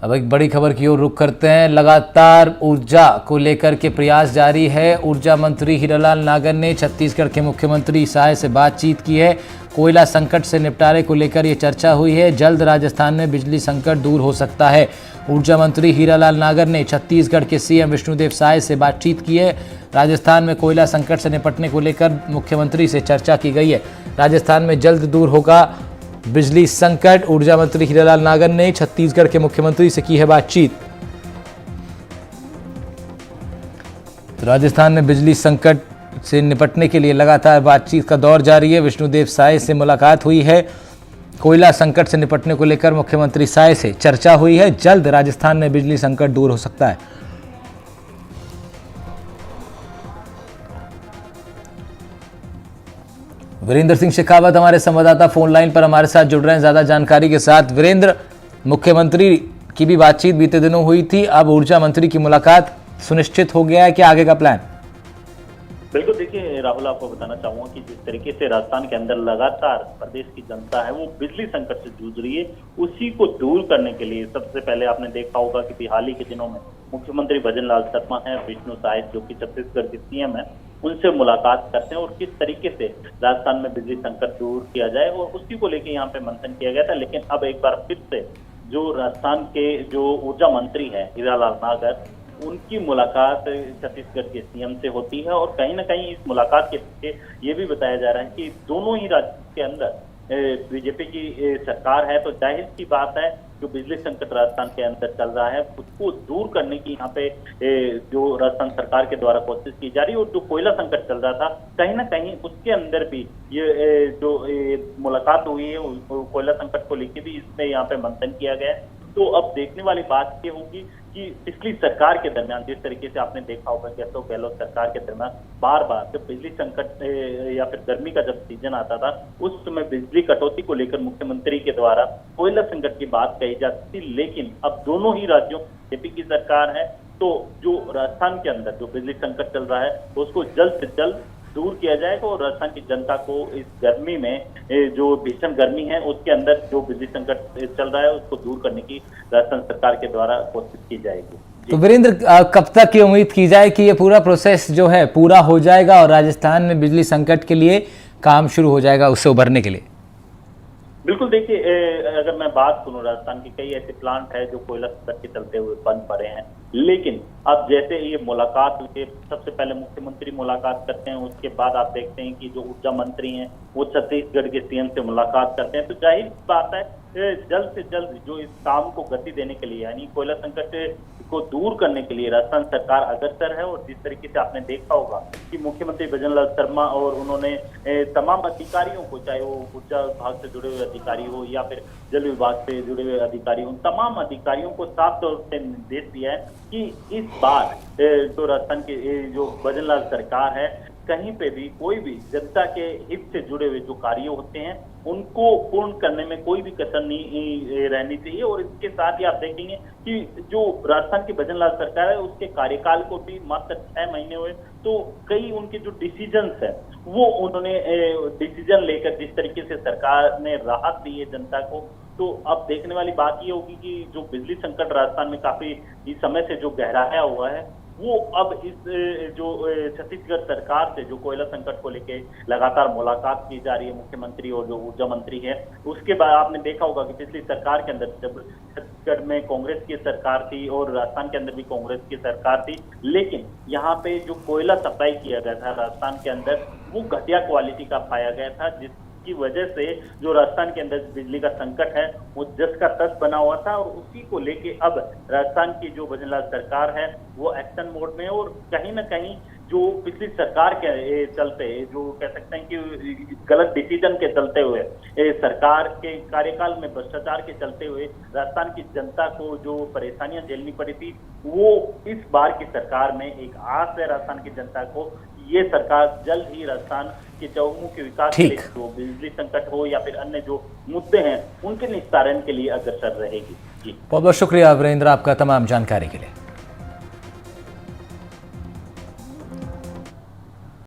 अब एक बड़ी खबर की ओर रुख करते हैं। लगातार ऊर्जा को लेकर के प्रयास जारी है। ऊर्जा मंत्री हीरालाल नागर ने छत्तीसगढ़ के मुख्यमंत्री साय से बातचीत की है। कोयला संकट से निपटारे को लेकर ये चर्चा हुई है। जल्द राजस्थान में बिजली संकट दूर हो सकता है। ऊर्जा मंत्री हीरालाल नागर ने छत्तीसगढ़ के सीएम विष्णुदेव साय से बातचीत की है। राजस्थान में कोयला संकट से निपटने को लेकर मुख्यमंत्री से चर्चा की गई है। राजस्थान में जल्द दूर होगा बिजली संकट। ऊर्जा मंत्री हीरालाल नागर ने छत्तीसगढ़ के मुख्यमंत्री से की है बातचीत। तो राजस्थान में बिजली संकट से निपटने के लिए लगातार बातचीत का दौर जारी है। विष्णुदेव साय से मुलाकात हुई है। कोयला संकट से निपटने को लेकर मुख्यमंत्री साय से चर्चा हुई है। जल्द राजस्थान में बिजली संकट दूर हो सकता है। वीरेंद्र सिंह शेखावत हमारे संवाददाता फोन लाइन पर हमारे साथ जुड़ रहे हैं ज्यादा जानकारी के साथ। वीरेंद्र, मुख्यमंत्री की भी बातचीत बीते दिनों हुई थी, अब ऊर्जा मंत्री की मुलाकात सुनिश्चित हो गया है, क्या आगे का प्लान? बिल्कुल, देखिए राहुल, आपको बताना चाहूंगा कि जिस तरीके से राजस्थान के अंदर लगातार प्रदेश की जनता है वो बिजली संकट से जूझ रही है, उसी को दूर करने के लिए सबसे पहले आपने देखा होगा कि हाल ही के दिनों में मुख्यमंत्री भजनलाल शर्मा है, विष्णु साय जो कि छत्तीसगढ़ के सीएम है, उनसे मुलाकात करते हैं और किस तरीके से राजस्थान में बिजली संकट दूर किया जाए और उसी को लेकर यहाँ पे मंथन किया गया था। लेकिन अब एक बार फिर से जो राजस्थान के जो ऊर्जा मंत्री है हीरालाल नागर, उनकी मुलाकात छत्तीसगढ़ के सीएम से होती है और कहीं ना कहीं इस मुलाकात के पीछे ये भी बताया जा रहा है कि दोनों ही राज्यों के अंदर बीजेपी की सरकार है, तो जाहिर सी बात है जो बिजली संकट राजस्थान के अंदर चल रहा है उसको दूर करने की यहाँ पे जो राजस्थान सरकार के द्वारा कोशिश की जा रही है। और जो कोयला संकट चल रहा था कहीं ना कहीं उसके अंदर भी ये जो मुलाकात हुई है कोयला संकट को लेकर भी इसमें यहाँ पे मंथन किया गया है। तो अब देखने वाली बात ये होगी कि पिछली सरकार के दरमियान जिस तरीके से आपने देखा होगा कि अशोक गहलोत सरकार के दरमियान बार बार जब बिजली संकट या फिर गर्मी का जब सीजन आता था उस समय बिजली कटौती को लेकर मुख्यमंत्री के द्वारा कोयला संकट की बात कही जाती थी। लेकिन अब दोनों ही राज्यों बीजेपी की सरकार है, तो जो राजस्थान के अंदर जो बिजली संकट चल रहा है उसको जल्द से जल्द दूर किया जाएगा और राजस्थान की जनता को इस गर्मी में जो भीषण गर्मी है उसके अंदर जो बिजली संकट चल रहा है उसको दूर करने की राजस्थान सरकार के द्वारा कोशिश की जाएगी। तो वीरेंद्र, कब तक ये उम्मीद की जाए कि ये पूरा प्रोसेस जो है पूरा हो जाएगा और राजस्थान में बिजली संकट के लिए काम शुरू हो जाएगा उससे उभरने के लिए? बिल्कुल, देखिए अगर मैं बात करूं राजस्थान की कई ऐसे प्लांट है जो कोयला संकट के चलते हुए बंद पड़े हैं, लेकिन अब जैसे ये मुलाकात हुई, सबसे पहले मुख्यमंत्री मुलाकात करते हैं, उसके बाद आप देखते हैं कि जो ऊर्जा मंत्री हैं वो छत्तीसगढ़ के सीएम से मुलाकात करते हैं। तो जाहिर बात है जल्द से जल्द जो इस काम को गति देने के लिए यानी कोयला संकट को दूर करने के लिए राजस्थान सरकार अग्रसर है। और जिस तरीके से आपने देखा होगा कि मुख्यमंत्री भजनलाल शर्मा और उन्होंने तमाम अधिकारियों को, चाहे वो ऊर्जा विभाग से जुड़े हुए अधिकारी हो या फिर जल विभाग से जुड़े हुए अधिकारी हो, तमाम अधिकारियों को साफ तौर से निर्देश दिया है कि इस बार जो राजस्थान की जो भजनलाल सरकार है कहीं पे भी कोई भी जनता के हित से जुड़े हुए जो कार्य होते हैं उनको पूर्ण करने में कोई भी कसर नहीं रहनी चाहिए। और इसके साथ ही आप देखेंगे कि जो राजस्थान की भजनलाल सरकार है उसके कार्यकाल को भी मात्र 6 महीने हुए, तो कई उनके जो डिसीजंस है वो उन्होंने डिसीजन लेकर जिस तरीके से सरकार ने राहत दी है जनता को, तो अब देखने वाली बात ये होगी कि जो बिजली संकट राजस्थान में काफी इस समय से जो गहराया हुआ है वो अब इस जो छत्तीसगढ़ सरकार से जो कोयला संकट को लेके लगातार मुलाकात की जा रही है मुख्यमंत्री और जो ऊर्जा मंत्री है, उसके बाद आपने देखा होगा कि पिछली सरकार के अंदर जब छत्तीसगढ़ में कांग्रेस की सरकार थी और राजस्थान के अंदर भी कांग्रेस की सरकार थी, लेकिन यहाँ पे जो कोयला सप्लाई किया गया था राजस्थान के अंदर वो घटिया क्वालिटी का पाया गया था, जिसकी वजह से जो राजस्थान के अंदर बिजली का संकट है वो जस का तस बना हुआ था। और उसी को लेके अब राजस्थान की जो भजनलाल सरकार है वो एक्शन मोड में, और कहीं ना कहीं जो पिछली सरकार के चलते जो कह सकते हैं कि गलत डिसीजन के चलते हुए सरकार के कार्यकाल में भ्रष्टाचार के चलते हुए राजस्थान की जनता को जो परेशानियां झेलनी पड़ी थी, वो इस बार की सरकार में एक आस है राजस्थान की जनता को, ये सरकार जल्द ही राजस्थान के चहुमुखी विकास के लिए जो बिजली संकट हो या फिर अन्य जो मुद्दे हैं उनके निस्तारण के लिए अग्रसर रहेगी। जी, बहुत बहुत शुक्रिया वीरेंद्र आपका तमाम जानकारी के लिए।